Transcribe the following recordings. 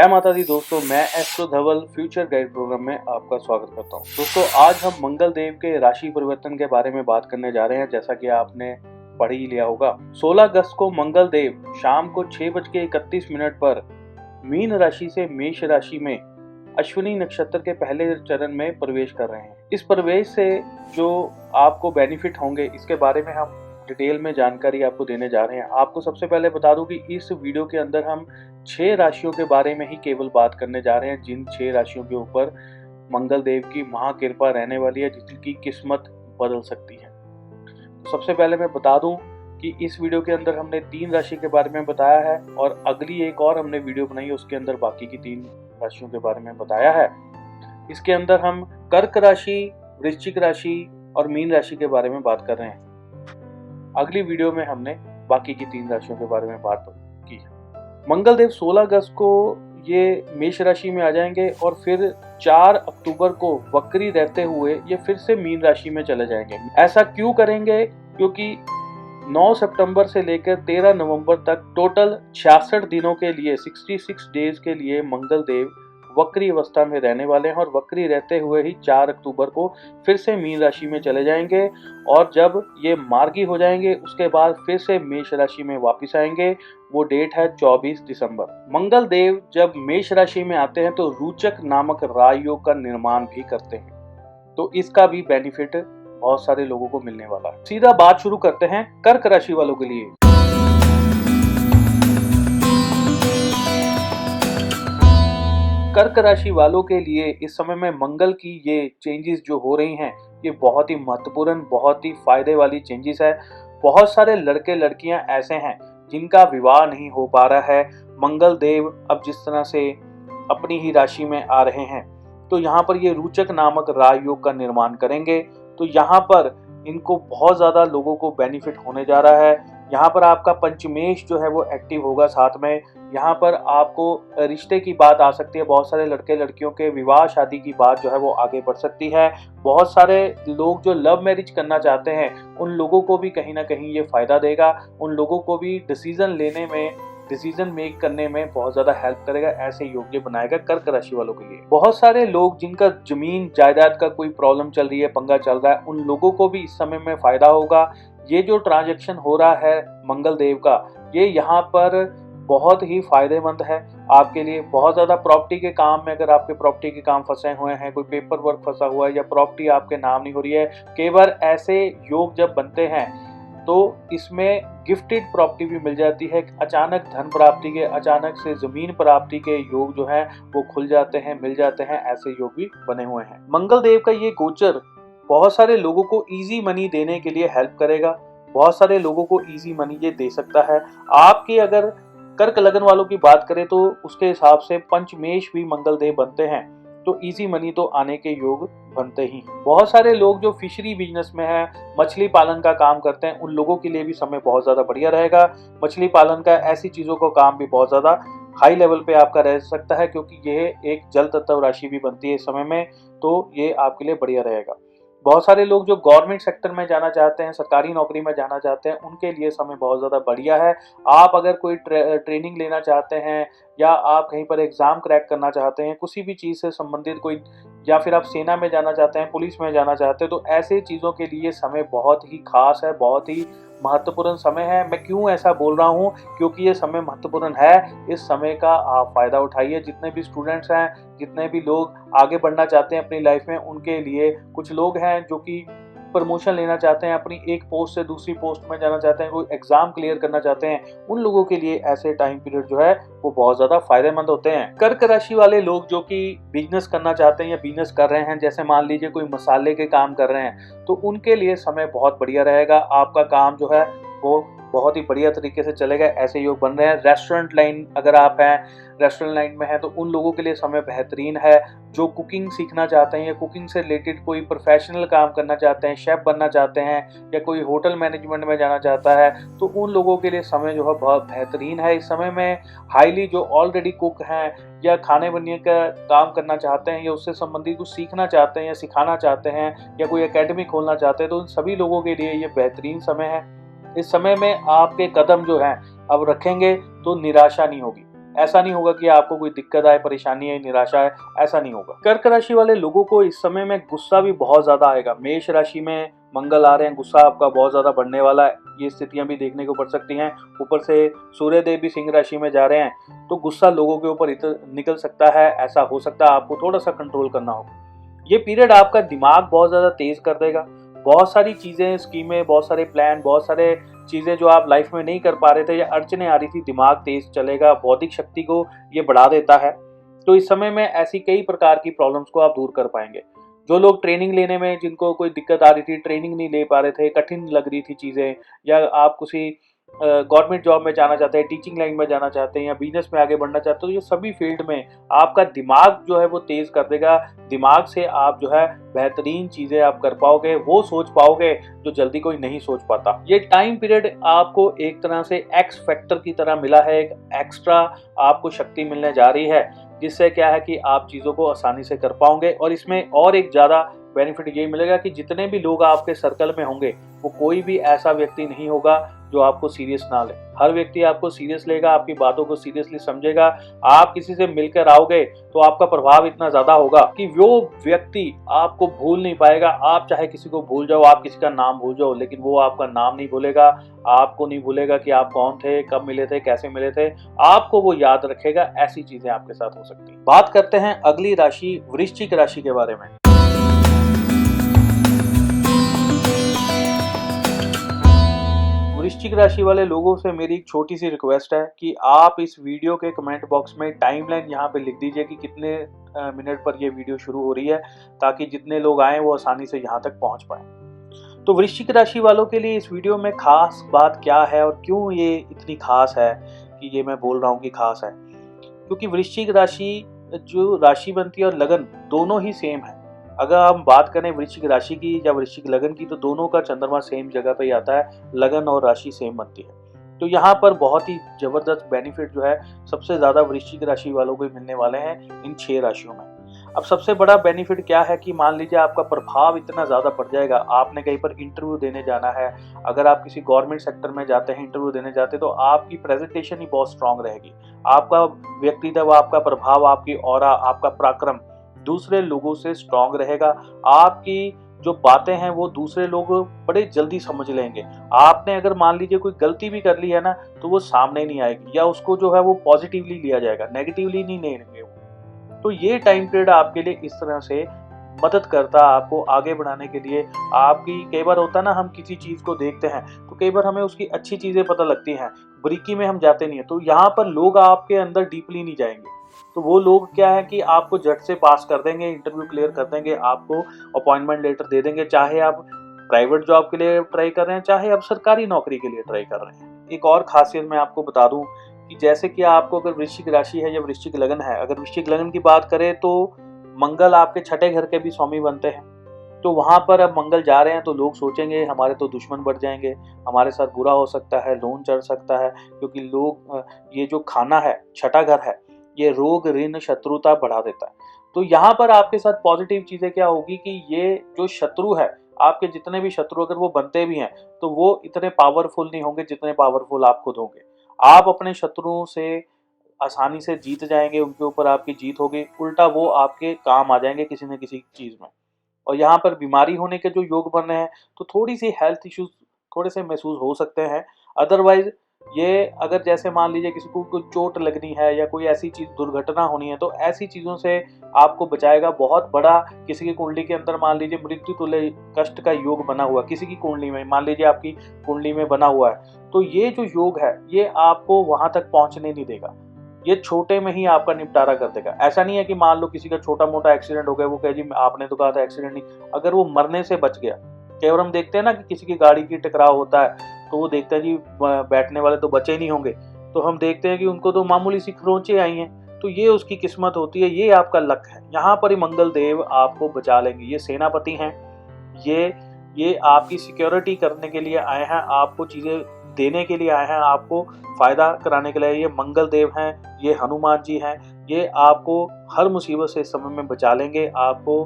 जय माता दी दोस्तों, मैं एस्ट्रो धवल फ्यूचर गाइड प्रोग्राम में आपका स्वागत करता हूं। दोस्तों, आज हम मंगल देव के राशि परिवर्तन के बारे में बात करने जा रहे हैं। जैसा कि आपने पढ़ ही लिया होगा, 16 अगस्त को मंगल देव शाम को 6:31 पर मीन राशि से मेष राशि में अश्विनी नक्षत्र के पहले चरण में प्रवेश कर रहे हैं। इस प्रवेश से जो आपको बेनिफिट होंगे, इसके बारे में हम डिटेल में जानकारी आपको देने जा रहे हैं। आपको सबसे पहले बता दूं कि इस वीडियो के अंदर हम 6 राशियों के बारे में ही केवल बात करने जा रहे हैं, जिन 6 राशियों के ऊपर मंगल देव की महाकृपा रहने वाली है, जिनकी किस्मत बदल सकती है। तो सबसे पहले मैं बता दूं कि इस वीडियो के अंदर हमने 3 राशि के बारे में बताया है और अगली एक और हमने वीडियो बनाई है, उसके अंदर बाकी की 3 राशियों के बारे में बताया है। इसके अंदर हम कर्क राशि, वृश्चिक राशि और मीन राशि के बारे में बात कर रहे हैं। अगली वीडियो में हमने बाकी की 3 राशियों के बारे में बात की है। मंगल देव 16 अगस्त को ये मेष राशि में आ जाएंगे और फिर 4 अक्टूबर को वक्री रहते हुए ये फिर से मीन राशि में चले जाएंगे। ऐसा क्यों करेंगे? क्योंकि 9 सितंबर से लेकर 13 नवंबर तक टोटल 66 दिनों के लिए 66 डेज के लिए मंगल देव वक्री अवस्था में रहने वाले हैं और वक्री रहते हुए ही 4 अक्टूबर को फिर से मीन राशि में चले जाएंगे और जब ये मार्गी हो जाएंगे उसके बाद फिर से मेष राशि में वापस आएंगे। वो डेट है 24 दिसंबर। मंगल देव जब मेष राशि में आते हैं तो रोचक नामक राजयोग का निर्माण भी करते हैं, तो इसका भी बेनिफिट बहुत सारे लोगों को मिलने वाला है। सीधा बात शुरू करते हैं कर्क राशि वालों के लिए। कर्क राशि वालों के लिए इस समय में मंगल की ये चेंजेस जो हो रही हैं, ये बहुत ही महत्वपूर्ण, बहुत ही फायदे वाली चेंजेस है। बहुत सारे लड़के लड़कियां ऐसे हैं जिनका विवाह नहीं हो पा रहा है। मंगल देव अब जिस तरह से अपनी ही राशि में आ रहे हैं, तो यहाँ पर ये रोचक नामक राजयोग का निर्माण करेंगे। तो यहाँ पर इनको बहुत ज़्यादा लोगों को बेनिफिट होने जा रहा है। यहाँ पर आपका पंचमेश जो है वो एक्टिव होगा। साथ में यहाँ पर आपको रिश्ते की बात आ सकती है। बहुत सारे लड़के लड़कियों के विवाह शादी की बात जो है वो आगे बढ़ सकती है। बहुत सारे लोग जो लव मैरिज करना चाहते हैं, उन लोगों को भी कहीं ना कहीं ये फायदा देगा। उन लोगों को भी डिसीजन मेक करने में बहुत ज्यादा हेल्प करेगा। ऐसे योग्य बनाएगा कर्क राशि वालों के लिए। बहुत सारे लोग जिनका जमीन जायदाद का कोई प्रॉब्लम चल रही है, पंगा चल रहा है, उन लोगों को भी इस समय में फायदा होगा। ये जो ट्रांजैक्शन हो रहा है मंगल देव का, ये यहाँ पर बहुत ही फायदेमंद है आपके लिए। बहुत ज्यादा प्रॉपर्टी के काम में, अगर आपके प्रॉपर्टी के काम फंसे हुए हैं, कोई पेपर वर्क फंसा हुआ है या प्रॉपर्टी आपके नाम नहीं हो रही है, कई बार ऐसे योग जब बनते हैं तो इसमें गिफ्टेड प्रॉपर्टी भी मिल जाती है। अचानक धन प्राप्ति के, अचानक से जमीन प्राप्ति के योग जो है वो खुल जाते हैं, मिल जाते हैं। ऐसे योग भी बने हुए हैं। मंगल देव का ये गोचर बहुत सारे लोगों को इजी मनी देने के लिए हेल्प करेगा। बहुत सारे लोगों को इजी मनी ये दे सकता है। आपकी अगर कर्क लगन वालों की बात करें तो उसके हिसाब से पंचमेश भी मंगल देव बनते हैं, तो इजी मनी तो आने के योग बनते ही। बहुत सारे लोग जो फिशरी बिजनेस में हैं, मछली पालन का काम करते हैं, उन लोगों के लिए भी समय बहुत ज्यादा बढ़िया रहेगा। मछली पालन का, ऐसी चीजों का काम भी बहुत ज्यादा हाई लेवल पे आपका रह सकता है, क्योंकि यह एक जल तत्व राशि भी बनती है इस समय में, तो ये आपके लिए बढ़िया रहेगा। बहुत सारे लोग जो गवर्नमेंट सेक्टर में जाना चाहते हैं, सरकारी नौकरी में जाना चाहते हैं, उनके लिए समय बहुत ज़्यादा बढ़िया है। आप अगर कोई ट्रेनिंग लेना चाहते हैं या आप कहीं पर एग्ज़ाम क्रैक करना चाहते हैं, किसी भी चीज़ से संबंधित कोई, या फिर आप सेना में जाना चाहते हैं, पुलिस में जाना चाहते हैं, तो ऐसे चीज़ों के लिए समय बहुत ही खास है, बहुत ही महत्वपूर्ण समय है। मैं क्यों ऐसा बोल रहा हूँ? क्योंकि ये समय महत्वपूर्ण है। इस समय का आप फायदा उठाइए। जितने भी स्टूडेंट्स हैं, जितने भी लोग आगे बढ़ना चाहते हैं अपनी लाइफ में, उनके लिए कुछ लोग हैं जो कि प्रमोशन लेना चाहते हैं, अपनी एक पोस्ट से दूसरी पोस्ट में जाना चाहते हैं, कोई एग्जाम क्लियर करना चाहते हैं, उन लोगों के लिए ऐसे टाइम पीरियड जो है वो बहुत ज्यादा फायदेमंद होते हैं। कर्क राशि वाले लोग जो कि बिजनेस करना चाहते हैं या बिजनेस कर रहे हैं, जैसे मान लीजिए कोई मसाले के काम कर रहे हैं, तो उनके लिए समय बहुत बढ़िया रहेगा। आपका काम जो है वो बहुत ही बढ़िया तरीके से चलेगा। ऐसे योग बन रहे हैं। रेस्टोरेंट लाइन, अगर आप हैं, रेस्टोरेंट लाइन में है, तो उन लोगों के लिए समय बेहतरीन है। जो कुकिंग सीखना चाहते हैं या कुकिंग से रिलेटेड कोई प्रोफेशनल काम करना चाहते हैं, शेफ बनना चाहते हैं या कोई होटल मैनेजमेंट में जाना चाहता है, तो उन लोगों के लिए समय जो है बहुत बेहतरीन है। इस समय में हाईली जो ऑलरेडी कुक हैं या खाने बनने का काम करना चाहते हैं या उससे संबंधित कुछ सीखना चाहते हैं या सिखाना चाहते हैं या कोई एकेडमी खोलना चाहते हैं, तो उन सभी लोगों के लिए ये बेहतरीन समय है। इस समय में आपके कदम जो हैं अब रखेंगे तो निराशा नहीं होगी। ऐसा नहीं होगा कि आपको कोई दिक्कत आए, परेशानी आए, निराशा आए, ऐसा नहीं होगा। कर्क राशि वाले लोगों को इस समय में गुस्सा भी बहुत ज्यादा आएगा। मेष राशि में मंगल आ रहे हैं, गुस्सा आपका बहुत ज्यादा बढ़ने वाला है, ये स्थितियां भी देखने को पड़ सकती हैं। ऊपर से सूर्य देव भी सिंह राशि में जा रहे हैं, तो गुस्सा लोगों के ऊपर निकल सकता है। ऐसा हो सकता है आपको थोड़ा सा कंट्रोल करना होगा। ये पीरियड आपका दिमाग बहुत ज्यादा तेज कर देगा। बहुत सारी चीजें, स्कीमें, बहुत सारे प्लान, बहुत सारे चीजें जो आप लाइफ में नहीं कर पा रहे थे या अड़चने आ रही थी, दिमाग तेज चलेगा, बौद्धिक शक्ति को ये बढ़ा देता है। तो इस समय में ऐसी कई प्रकार की प्रॉब्लम्स को आप दूर कर पाएंगे। जो लोग ट्रेनिंग लेने में, जिनको कोई दिक्कत आ रही थी, ट्रेनिंग नहीं ले पा रहे थे, कठिन लग रही थी चीजें, या आप किसी गवर्नमेंट जॉब में जाना चाहते हैं, टीचिंग लाइन में जाना चाहते हैं या बिजनेस में आगे बढ़ना चाहते हो, ये सभी फील्ड में आपका दिमाग जो है वो तेज कर देगा। दिमाग से आप जो है बेहतरीन चीजें आप कर पाओगे, वो सोच पाओगे जो जल्दी कोई नहीं सोच पाता। ये टाइम पीरियड आपको एक तरह से एक्स फैक्टर की तरह मिला है, एक एक्स्ट्रा आपको शक्ति मिलने जा रही है, जिससे क्या है कि आप चीजों को आसानी से कर पाओगे। और इसमें और एक ज्यादा बेनिफिट ये मिलेगा कि जितने भी लोग आपके सर्कल में होंगे, वो कोई भी ऐसा व्यक्ति नहीं होगा जो आपको सीरियस ना ले। हर व्यक्ति आपको सीरियस लेगा, आपकी बातों को सीरियसली समझेगा। आप किसी से मिलकर आओगे तो आपका प्रभाव इतना ज्यादा होगा कि वो व्यक्ति आपको भूल नहीं पाएगा। आप चाहे किसी को भूल जाओ, आप किसी का नाम भूल जाओ, लेकिन वो आपका नाम नहीं भूलेगा, आपको नहीं भूलेगा कि आप कौन थे, कब मिले थे, कैसे मिले थे, आपको वो याद रखेगा। ऐसी चीजें आपके साथ हो सकती हैं। बात करते हैं अगली राशि, वृश्चिक राशि के बारे में। वृश्चिक राशि वाले लोगों से मेरी एक छोटी सी रिक्वेस्ट है कि आप इस वीडियो के कमेंट बॉक्स में टाइमलाइन यहाँ पे लिख दीजिए कि कितने मिनट पर ये वीडियो शुरू हो रही है, ताकि जितने लोग आए वो आसानी से यहाँ तक पहुँच पाए। तो वृश्चिक राशि वालों के लिए इस वीडियो में खास बात क्या है और क्यों ये इतनी खास है कि ये मैं बोल रहा हूँ कि खास है, क्योंकि वृश्चिक राशि जो राशि बनती है और लगन दोनों ही सेम है। अगर हम बात करें वृश्चिक राशि की या वृश्चिक लगन की, तो दोनों का चंद्रमा सेम जगह पे ही आता है, लगन और राशि सेम बनती है। तो यहाँ पर बहुत ही जबरदस्त बेनिफिट जो है सबसे ज्यादा वृश्चिक राशि वालों को मिलने वाले हैं इन 6 राशियों में। अब सबसे बड़ा बेनिफिट क्या है कि मान लीजिए आपका प्रभाव इतना ज्यादा बढ़ जाएगा, आपने कहीं पर इंटरव्यू देने जाना है, अगर आप किसी गवर्नमेंट सेक्टर में जाते हैं, इंटरव्यू देने जाते हैं, तो आपकी प्रेजेंटेशन ही बहुत स्ट्रांग रहेगी। आपका व्यक्तित्व, आपका प्रभाव, आपकी ऑरा, आपका पराक्रम दूसरे लोगों से स्ट्रांग रहेगा। आपकी जो बातें हैं वो दूसरे लोग बड़े जल्दी समझ लेंगे। आपने अगर मान लीजिए कोई गलती भी कर ली है ना, तो वो सामने नहीं आएगी, या उसको जो है वो पॉजिटिवली लिया जाएगा, नेगेटिवली नहीं लेंगे वो। तो ये टाइम पीरियड आपके लिए इस तरह से मदद करता है आपको आगे बढ़ाने के लिए। आपकी कई बार होता है ना, हम किसी चीज को देखते हैं तो कई बार हमें उसकी अच्छी चीजें पता लगती हैं, बारीकी में हम जाते नहीं है। तो यहाँ पर लोग आपके अंदर डीपली नहीं जाएंगे, तो वो लोग क्या है कि आपको झट से पास कर देंगे, इंटरव्यू क्लियर कर देंगे, आपको अपॉइंटमेंट लेटर दे देंगे, चाहे आप प्राइवेट जॉब के लिए ट्राई कर रहे हैं, चाहे आप सरकारी नौकरी के लिए ट्राई कर रहे हैं। एक और खासियत मैं आपको बता दूं कि जैसे कि आपको अगर वृश्चिक राशि है या वृश्चिक लगन है, अगर वृश्चिक लगन की बात करें तो मंगल आपके छठे घर के भी स्वामी बनते हैं। तो वहां पर अब मंगल जा रहे हैं तो लोग सोचेंगे हमारे तो दुश्मन बढ़ जाएंगे, हमारे साथ बुरा हो सकता है, लोन चढ़ सकता है, क्योंकि लोग ये जो खाना है, छठा घर है, ये रोग, ऋण, शत्रुता बढ़ा देता है। तो यहाँ पर आपके साथ पॉजिटिव चीजें क्या होगी कि ये जो शत्रु है, आपके जितने भी शत्रु अगर वो बनते भी हैं तो वो इतने पावरफुल नहीं होंगे जितने पावरफुल आप खुद होंगे। आप अपने शत्रुओं से आसानी से जीत जाएंगे, उनके ऊपर आपकी जीत होगी, उल्टा वो आपके काम आ जाएंगे किसी न किसी चीज में। और यहाँ पर बीमारी होने के जो योग बन रहे हैं, तो थोड़ी सी हेल्थ इश्यूज थोड़े से महसूस हो सकते हैं। अदरवाइज ये अगर जैसे मान लीजिए किसी को कोई चोट लगनी है या कोई ऐसी चीज दुर्घटना होनी है, तो ऐसी चीजों से आपको बचाएगा। बहुत बड़ा किसी की कुंडली के अंदर मान लीजिए मृत्यु तुल्य कष्ट का योग बना हुआ, किसी की कुंडली में मान लीजिए आपकी कुंडली में बना हुआ है, तो ये जो योग है ये आपको वहां तक पहुंचने नहीं देगा, ये छोटे में ही आपका निपटारा कर देगा। ऐसा नहीं है कि मान लो किसी का छोटा मोटा एक्सीडेंट हो गया, वो कहे जी आपने तो कहा था एक्सीडेंट नहीं, अगर वो मरने से बच गया। कई बार हम देखते हैं ना कि किसी की गाड़ी की टकराव होता है तो वो देखते हैं जी बैठने वाले तो बचे नहीं होंगे, तो हम देखते हैं कि उनको तो मामूली सी खरोंचें आई हैं, तो ये उसकी किस्मत होती है, ये आपका लक है। यहाँ पर ही मंगल देव आपको बचा लेंगे। ये सेनापति हैं, ये आपकी सिक्योरिटी करने के लिए आए हैं, आपको चीजें देने के लिए आए हैं, आपको फायदा कराने के लिए। ये मंगल देव हैं, ये हनुमान जी हैं, ये आपको हर मुसीबत से इस समय में बचा लेंगे, आपको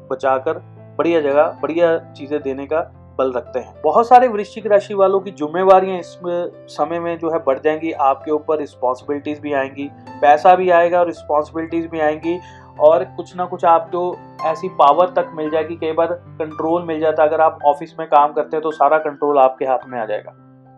बचाकर बढ़िया जगह बढ़िया चीजें देने का बल रखते हैं। बहुत सारे वृश्चिक राशि वालों की जिम्मेवारियां इस समय में जो है बढ़ जाएंगी। आपके ऊपर रिस्पॉन्सिबिलिटीज भी आएंगी, पैसा भी आएगा और रिस्पॉन्सिबिलिटीज भी आएंगी, और कुछ ना कुछ आपको ऐसी पावर तक मिल जाएगी। कई बार कंट्रोल मिल जाता है। अगर आप ऑफिस में काम करते हैं तो सारा कंट्रोल आपके हाथ में आ जाएगा,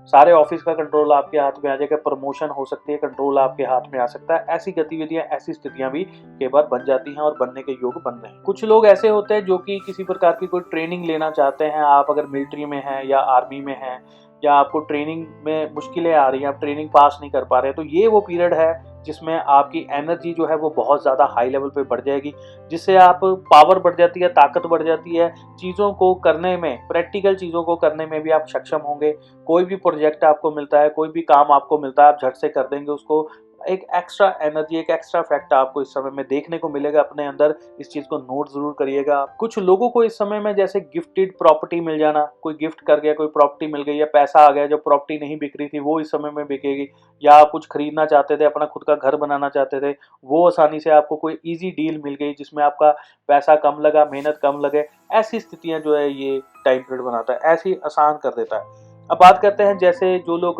सारे ऑफिस का कंट्रोल आपके हाथ में आ जाएगा। प्रमोशन हो सकती है, कंट्रोल आपके हाथ में आ सकता है। ऐसी गतिविधियां, ऐसी स्थितियां भी कई बार बन जाती हैं और बनने के योग बन रहे हैं। कुछ लोग ऐसे होते हैं जो कि किसी प्रकार की कोई ट्रेनिंग लेना चाहते हैं। आप अगर मिलिट्री में हैं या आर्मी में हैं, या आपको ट्रेनिंग में मुश्किलें आ रही हैं, आप ट्रेनिंग पास नहीं कर पा रहे, तो ये वो पीरियड है जिसमें आपकी एनर्जी जो है वो बहुत ज़्यादा हाई लेवल पे बढ़ जाएगी, जिससे आप पावर बढ़ जाती है, ताकत बढ़ जाती है। चीज़ों को करने में, प्रैक्टिकल चीज़ों को करने में भी आप सक्षम होंगे। कोई भी प्रोजेक्ट आपको मिलता है, कोई भी काम आपको मिलता है, आप झट से कर देंगे उसको। एक एक्स्ट्रा एनर्जी, एक एक्स्ट्रा फैक्ट आपको इस समय में देखने को मिलेगा अपने अंदर। इस चीज़ को नोट ज़रूर करिएगा आप। कुछ लोगों को इस समय में जैसे गिफ्टेड प्रॉपर्टी मिल जाना, कोई गिफ्ट कर गया, कोई प्रॉपर्टी मिल गई, या पैसा आ गया, जो प्रॉपर्टी नहीं बिक रही थी वो इस समय में बिकेगी, या आप कुछ खरीदना चाहते थे, अपना खुद का घर बनाना चाहते थे, वो आसानी से आपको कोई ईजी डील मिल गई जिसमें आपका पैसा कम लगा, मेहनत कम लगे। ऐसी स्थितियां जो है ये टाइम पीरियड बनाता है, ऐसी आसान कर देता है। अब बात करते हैं जैसे जो लोग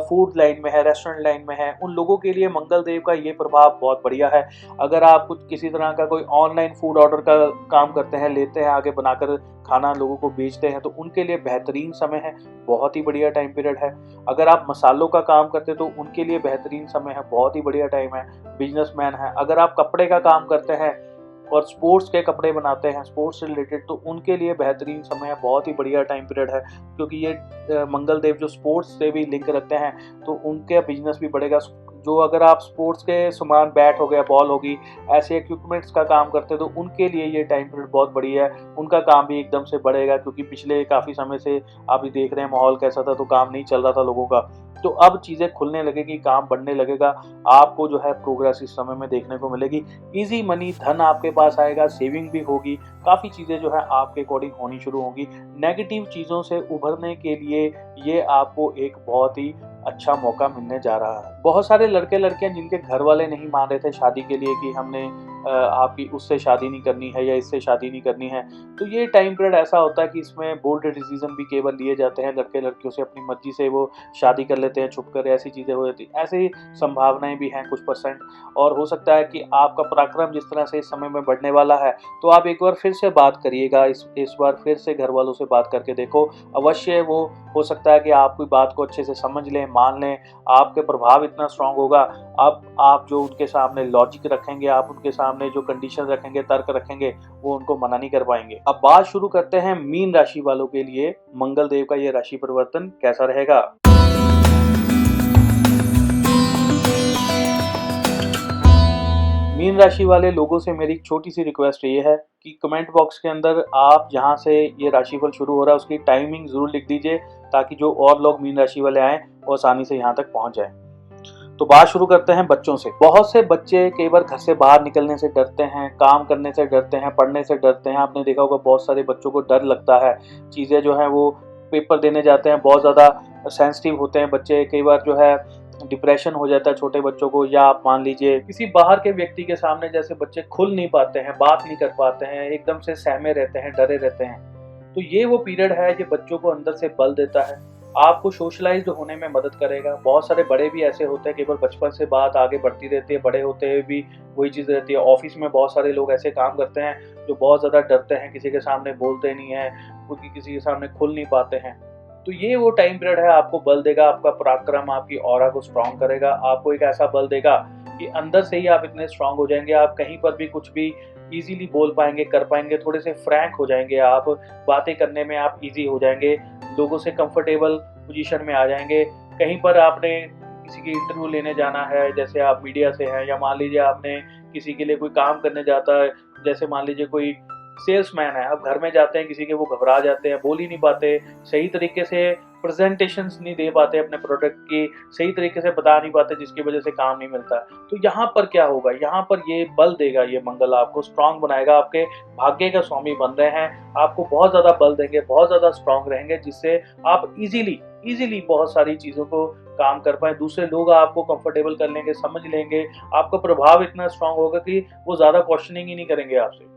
फूड लाइन में है, रेस्टोरेंट लाइन में है, उन लोगों के लिए मंगल देव का ये प्रभाव बहुत बढ़िया है। अगर आप कुछ किसी तरह का कोई ऑनलाइन फूड ऑर्डर का काम करते हैं, लेते हैं, आगे बनाकर खाना लोगों को बेचते हैं, तो उनके लिए बेहतरीन समय है, बहुत ही बढ़िया टाइम पीरियड है। अगर आप मसालों का काम करते हैं तो उनके लिए बेहतरीन समय है, बहुत ही बढ़िया टाइम है। बिजनेसमैन है, अगर आप कपड़े का काम करते हैं और स्पोर्ट्स के कपड़े बनाते हैं, स्पोर्ट्स से रिलेटेड, तो उनके लिए बेहतरीन समय है, बहुत ही बढ़िया टाइम पीरियड है। क्योंकि ये मंगल देव जो स्पोर्ट्स से भी लिंक रखते हैं, तो उनका बिजनेस भी बढ़ेगा। जो अगर आप स्पोर्ट्स के सामान, बैट हो गया, बॉल होगी, ऐसे इक्विपमेंट्स का काम करते हैं, तो उनके लिए ये टाइम पीरियड बहुत बढ़िया है। उनका काम भी एकदम से बढ़ेगा, क्योंकि पिछले काफ़ी समय से आप भी देख रहे हैं माहौल कैसा था, तो काम नहीं चल रहा था लोगों का। तो अब चीज़ें खुलने लगेगी, काम बढ़ने लगेगा, आपको जो है प्रोग्रेस इस समय में देखने को मिलेगी। इजी मनी, धन आपके पास आएगा, सेविंग भी होगी, काफ़ी चीज़ें जो है आपके अकॉर्डिंग होनी शुरू होंगी। नेगेटिव चीज़ों से उभरने के लिए ये आपको एक बहुत ही अच्छा मौका मिलने जा रहा है। बहुत सारे लड़के लड़कियां जिनके घर वाले नहीं मान रहे थे शादी के लिए कि हमने आपकी उससे शादी नहीं करनी है या इससे शादी नहीं करनी है, तो ये टाइम पीरियड ऐसा होता है कि इसमें बोल्ड डिसीजन भी केवल लिए जाते हैं। लड़के लड़कियों से अपनी मर्जी से वो शादी कर लेते हैं छुप कर, ऐसी चीज़ें हो जाती हैं। ऐसी संभावनाएं भी हैं कुछ परसेंट। और हो सकता है कि आपका पराक्रम जिस तरह से इस समय में बढ़ने वाला है, तो आप एक बार फिर से बात करिएगा, इस बार फिर से घर वालों से बात करके देखो। अवश्य वो हो सकता है कि आपकी बात को अच्छे से समझ लें, मान लें। आपके प्रभाव इतना स्ट्रांग होगा, अब आप जो उनके सामने लॉजिक रखेंगे, आप उनके सामने जो कंडीशन रखेंगे, तर्क रखेंगे, वो उनको मना नहीं कर पाएंगे। अब बात शुरू करते हैं मीन राशि वालों के लिए मंगल देव का ये राशि परिवर्तन कैसा रहेगा। मीन राशि वाले लोगों से मेरी एक छोटी सी रिक्वेस्ट ये है कि कमेंट बॉक्स के अंदर आप जहां से ये राशिफल शुरू हो रहा है उसकी टाइमिंग जरूर लिख दीजिए, ताकि जो और लोग मीन राशि वाले आएं वो आसानी से यहाँ तक पहुंच जाएं। तो बात शुरू करते हैं बच्चों से। बहुत से बच्चे कई बार घर से बाहर निकलने से डरते हैं, काम करने से डरते हैं, पढ़ने से डरते हैं। आपने देखा होगा बहुत सारे बच्चों को डर लगता है। चीज़ें जो है वो पेपर देने जाते हैं, बहुत ज़्यादा सेंसिटिव होते हैं बच्चे। कई बार जो है डिप्रेशन हो जाता है छोटे बच्चों को, या आप मान लीजिए किसी बाहर के व्यक्ति के सामने जैसे बच्चे खुल नहीं पाते हैं, बात नहीं कर पाते हैं, एकदम से सहमे रहते हैं, डरे रहते हैं। तो ये वो पीरियड है जो बच्चों को अंदर से बल देता है, आपको सोशलाइज्ड होने में मदद करेगा। बहुत सारे बड़े भी ऐसे होते हैं, केवल बचपन से बात आगे बढ़ती रहती है, बड़े होते हुए भी वही चीज़ रहती है। ऑफिस में बहुत सारे लोग ऐसे काम करते हैं जो बहुत ज़्यादा डरते हैं, किसी के सामने बोलते नहीं हैं, क्योंकि किसी के सामने खुल नहीं पाते हैं। तो ये वो टाइम पीरियड है, आपको बल देगा, आपका पराक्रम, आपकी ऑरा को स्ट्रांग करेगा, आपको एक ऐसा बल देगा कि अंदर से ही आप इतने स्ट्रांग हो जाएंगे, आप कहीं पर भी कुछ भी इजीली बोल पाएंगे, कर पाएंगे, थोड़े से फ्रैंक हो जाएंगे, आप बातें करने में आप इजी हो जाएंगे, लोगों से कंफर्टेबल पोजीशन में आ जाएंगे। कहीं पर आपने किसी की इंटरव्यू लेने जाना है, जैसे आप मीडिया से हैं, या मान लीजिए आपने किसी के लिए कोई काम करने जाता है, जैसे मान लीजिए कोई सेल्समैन है, अब घर में जाते हैं किसी के, वो घबरा जाते हैं, बोल ही नहीं पाते, सही तरीके से प्रेजेंटेशंस नहीं दे पाते, अपने प्रोडक्ट की सही तरीके से बता नहीं पाते, जिसकी वजह से काम नहीं मिलता। तो यहाँ पर क्या होगा, यहाँ पर ये बल देगा, ये मंगल आपको स्ट्रांग बनाएगा, आपके भाग्य का स्वामी बन रहे हैं, आपको बहुत ज़्यादा बल देंगे, बहुत ज़्यादा स्ट्रांग रहेंगे, जिससे आप इजीली बहुत सारी चीज़ों को काम कर पाए। दूसरे लोग आपको कंफर्टेबल कर लेंगे, समझ लेंगे, आपका प्रभाव इतना स्ट्रांग होगा कि वो ज़्यादा क्वेश्चनिंग ही नहीं करेंगे आपसे।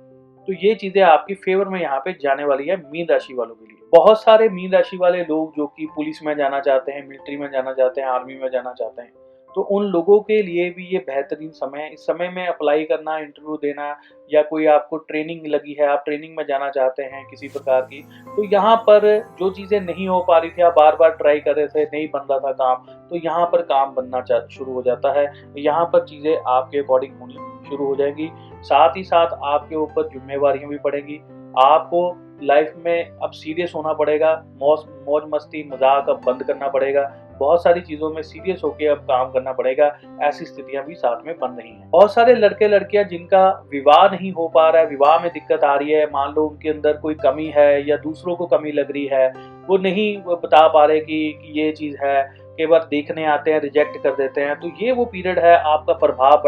तो ये चीजें आपकी फेवर में यहाँ पे जाने वाली है मीन राशि वालों के लिए। बहुत सारे मीन राशि वाले लोग जो कि पुलिस में जाना चाहते हैं, मिलिट्री में जाना चाहते हैं, आर्मी में जाना चाहते हैं, तो उन लोगों के लिए भी ये बेहतरीन समय है। इस समय में अप्लाई करना, इंटरव्यू देना, या कोई आपको ट्रेनिंग लगी है, आप ट्रेनिंग में जाना चाहते हैं किसी प्रकार की, तो यहाँ पर जो चीज़ें नहीं हो पा रही थी, आप बार बार ट्राई कर रहे थे, नहीं बन रहा था काम, तो यहाँ पर काम बनना शुरू हो जाता है। यहाँ पर चीज़ें आपके अकॉर्डिंग होनी शुरू हो जाएंगी। साथ ही साथ आपके ऊपर जिम्मेवारियां भी बढ़ेंगी। आपको लाइफ में अब सीरियस होना पड़ेगा, मौज मस्ती मजाक अब बंद करना पड़ेगा। बहुत सारी चीजों में सीरियस होकर अब काम करना पड़ेगा। ऐसी स्थितियां भी साथ में बन रही हैं। बहुत सारे लड़के लड़कियां जिनका विवाह नहीं हो पा रहा है, विवाह में दिक्कत आ रही है, मान लो उनके अंदर कोई कमी है या दूसरों को कमी लग रही है, वो नहीं बता पा रहे कि ये चीज है, कई बार देखने आते हैं, रिजेक्ट कर देते हैं, तो ये वो पीरियड है, आपका प्रभाव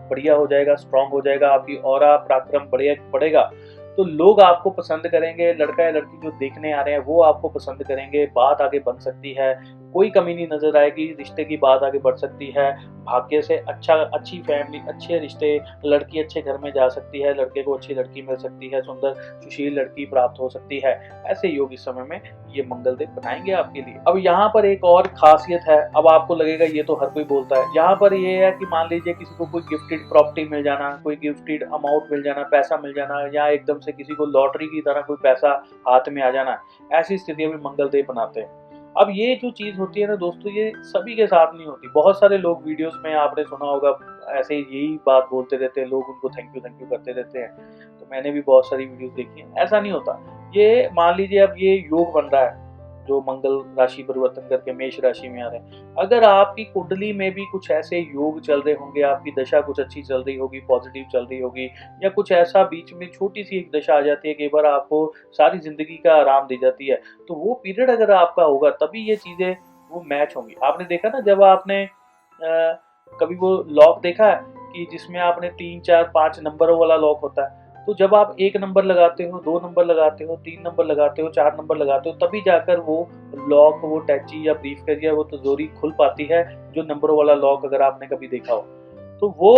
बढ़िया हो जाएगा, स्ट्रांग हो जाएगा, आपकी ऑरा पराक्रम बढ़ेगा, तो लोग आपको पसंद करेंगे। लड़का या लड़की जो देखने आ रहे हैं वो आपको पसंद करेंगे, बात आगे बढ़ सकती है, कोई कमी नहीं नजर आएगी, रिश्ते की बात आगे बढ़ सकती है। भाग्य से अच्छी फैमिली, अच्छे रिश्ते, लड़की अच्छे घर में जा सकती है, लड़के को अच्छी लड़की मिल सकती है, सुंदर सुशील लड़की प्राप्त हो सकती है। ऐसे योग इस समय में ये मंगल देव बनाएंगे आपके लिए। अब यहाँ पर एक और खासियत है, अब आपको लगेगा ये तो हर कोई बोलता है, यहाँ पर ये है कि मान लीजिए किसी को कोई गिफ्टेड प्रॉपर्टी मिल जाना, कोई गिफ्टेड अमाउंट मिल जाना, पैसा मिल जाना, या एकदम से किसी को लॉटरी की तरह कोई पैसा हाथ में आ जाना, ऐसी स्थितियों में मंगल देव बनाते हैं। अब ये जो चीज होती है ना दोस्तों, ये सभी के साथ नहीं होती। बहुत सारे लोग वीडियोस में आपने सुना होगा ऐसे यही बात बोलते रहते हैं, लोग उनको थैंक यू करते रहते हैं। तो मैंने भी बहुत सारी वीडियोस देखी हैं, ऐसा नहीं होता। ये मान लीजिए अब ये योग बन रहा है, जो मंगल राशि परिवर्तन करके मेष राशि में आ रहे हैं। अगर आपकी कुंडली में भी कुछ ऐसे योग चल रहे होंगे, आपकी दशा कुछ अच्छी चल रही होगी, पॉजिटिव चल रही होगी, या कुछ ऐसा बीच में छोटी सी एक दशा आ जाती है, कई बार आपको सारी जिंदगी का आराम दी जाती है, तो वो पीरियड अगर आपका होगा तभी ये चीजें वो मैच होंगी। आपने देखा ना, जब आपने कभी वो लॉक देखा है कि जिसमें आपने 3 4 5 नंबरों वाला लॉक होता है, तो जब आप 1 नंबर लगाते हो, 2 नंबर लगाते हो, 3 नंबर लगाते हो, 4 नंबर लगाते हो, तभी जाकर वो लॉक, वो टैची या ब्रीफकेस या वो तिजोरी खुल पाती है। जो नंबरों वाला लॉक अगर आपने कभी देखा हो, तो वो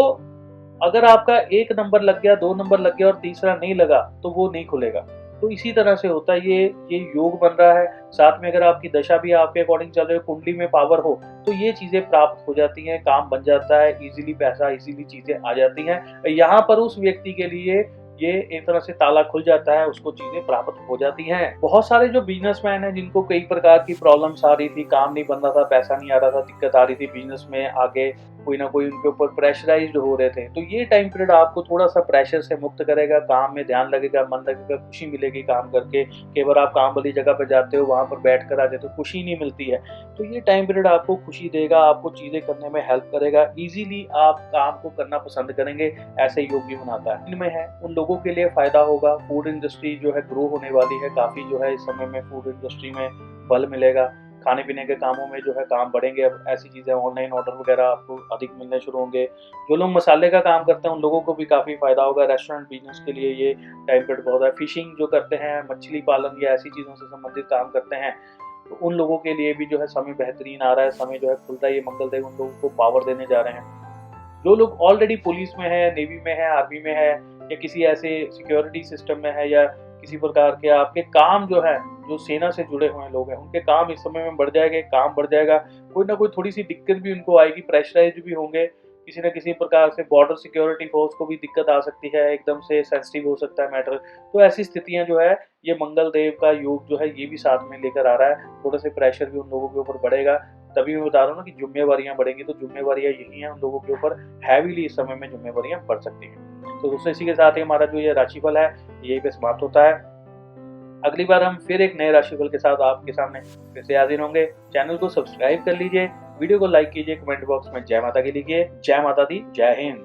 अगर आपका 1 नंबर लग गया, 2 नंबर लग गया और तीसरा नहीं लगा, तो वो नहीं खुलेगा। तो इसी तरह से होता है, ये योग बन रहा है। साथ में अगर आपकी दशा भी आपके अकॉर्डिंग चल रही हो, कुंडली में पावर हो, तो ये चीजें प्राप्त हो जाती हैं, काम बन जाता है, इजीली पैसा, इजीली चीजें आ जाती हैं। यहाँ पर उस व्यक्ति के लिए ये एक तरह से ताला खुल जाता है, उसको चीजें प्राप्त हो जाती हैं। बहुत सारे जो बिजनेसमैन हैं जिनको कई प्रकार की प्रॉब्लम्स आ रही थी, काम नहीं बन रहा था, पैसा नहीं आ रहा था, दिक्कत आ रही थी बिजनेस में, आगे कोई ना कोई उनके ऊपर प्रेशराइज्ड हो रहे थे, तो ये टाइम पीरियड आपको थोड़ा सा प्रेशर से मुक्त करेगा, काम में ध्यान लगेगा, मन लगेगा, खुशी मिलेगी काम करके। कई बार आप काम वाली जगह पर जाते हो, वहां पर बैठ कर आ जाते हो, खुशी नहीं मिलती है, तो ये टाइम पीरियड आपको खुशी देगा, आपको चीजें करने में हेल्प करेगा, इजीली आप काम को करना पसंद करेंगे। ऐसे योग भी बनाता है। इनमें है उन लोगों के लिए फायदा होगा। फूड इंडस्ट्री जो है ग्रो होने वाली है काफी, जो है इस समय में फूड इंडस्ट्री में बल मिलेगा। खाने पीने के कामों में जो है काम बढ़ेंगे। अब ऐसी चीज़ें, ऑनलाइन ऑर्डर वगैरह आपको अधिक मिलने शुरू होंगे। जो लोग मसाले का काम करते हैं उन लोगों को भी काफ़ी फायदा होगा। रेस्टोरेंट बिजनेस के लिए ये टाइम पीरियड बहुत है। फिशिंग जो करते हैं, मछली पालन या ऐसी चीज़ों से संबंधित काम करते हैं, तो उन लोगों के लिए भी जो है समय बेहतरीन आ रहा है, समय जो है खुल रहा है। ये मंगल देव उन लोगों को पावर देने जा रहे हैं। जो लोग ऑलरेडी पुलिस में है, नेवी में है, आर्मी में है, या किसी ऐसे सिक्योरिटी सिस्टम में है, या किसी प्रकार के आपके काम जो है, जो सेना से जुड़े हुए लोग हैं, उनके काम इस समय में बढ़ जाएंगे, काम बढ़ जाएगा। कोई ना कोई थोड़ी सी दिक्कत भी उनको आएगी, प्रेशराइज भी होंगे किसी न किसी प्रकार से। बॉर्डर सिक्योरिटी फोर्स को भी दिक्कत आ सकती है, एकदम से सेंसिटिव हो सकता है मैटर। तो ऐसी स्थितियां जो है, ये मंगल देव का योग जो है ये भी साथ में लेकर आ रहा है। थोड़े से प्रेशर भी उन लोगों के ऊपर बढ़ेगा। तभी मैं बता रहा हूँ ना कि जिम्मेवारियां बढ़ेंगी, तो जिम्मेवारियां यही हैं उन लोगों के ऊपर, हैवीली इस समय में जिम्मेवारियां बढ़ सकती हैं। तो दोस्तों, इसी के साथ ही हमारा जो ये राशिफल है यही पे समाप्त होता है। अगली बार हम फिर एक नए राशिफल के साथ आपके सामने फिर से हाजिर होंगे। चैनल को सब्सक्राइब कर लीजिए, वीडियो को लाइक कीजिए, कमेंट बॉक्स में जय माता की लिखिए। जय माता दी, जय हिंद।